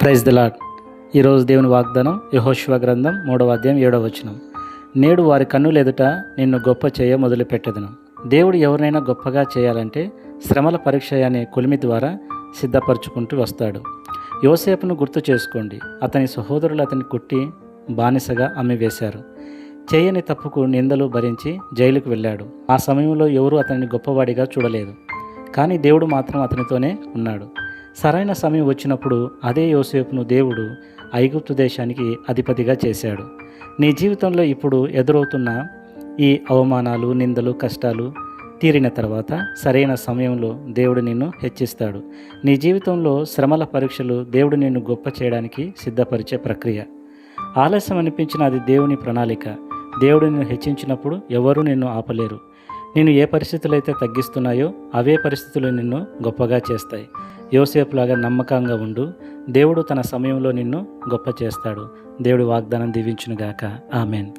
Praise the lord. ఈరోజు దేవుని వాగ్దానం యెహోషువ గ్రంథం 3వ అధ్యాయం 7వ వచనం. నేడు వారి కన్నుల ఎదుట నిన్ను గొప్ప చేయ మొదలుపెట్టెదను. దేవుడు ఎవరినైనా గొప్పగా చేయాలంటే శ్రమల పరీక్ష అనే కొలిమి ద్వారా సిద్ధపరచుకుంటూ వస్తాడు. యోసేపును గుర్తు చేసుకోండి. అతని సహోదరులు అతన్ని కుట్టి బానిసగా అమ్మివేశారు. చేయని తప్పుకు నిందలు భరించి జైలుకు వెళ్ళాడు. ఆ సమయంలో ఎవరూ అతన్ని గొప్పవాడిగా చూడలేదు. కానీ దేవుడు మాత్రం అతనితోనే ఉన్నాడు. సరైన సమయం వచ్చినప్పుడు అదే యోసేపును దేవుడు ఐగుప్తు దేశానికి అధిపతిగా చేశాడు. నీ జీవితంలో ఇప్పుడు ఎదురవుతున్న ఈ అవమానాలు, నిందలు, కష్టాలు తీరిన తర్వాత సరైన సమయంలో దేవుడు నిన్ను హెచ్చిస్తాడు. నీ జీవితంలో శ్రమల పరీక్షలు దేవుడు నిన్ను గొప్ప చేయడానికి సిద్ధపరిచే ప్రక్రియ. ఆలస్యం అనిపించిన అది దేవుని ప్రణాళిక. దేవుడు నిన్ను హెచ్చించినప్పుడు ఎవరూ నిన్ను ఆపలేరు. నిన్ను ఏ పరిస్థితులు అయితే తగ్గిస్తున్నాయో అవే పరిస్థితులు నిన్ను గొప్పగా చేస్తాయి. యోసేపులాగా నమ్మకంగా ఉండు. దేవుడు తన సమయంలో నిన్ను గొప్ప చేస్తాడు. దేవుడి వాగ్దానం దీవించునుగాక. ఆమెన్.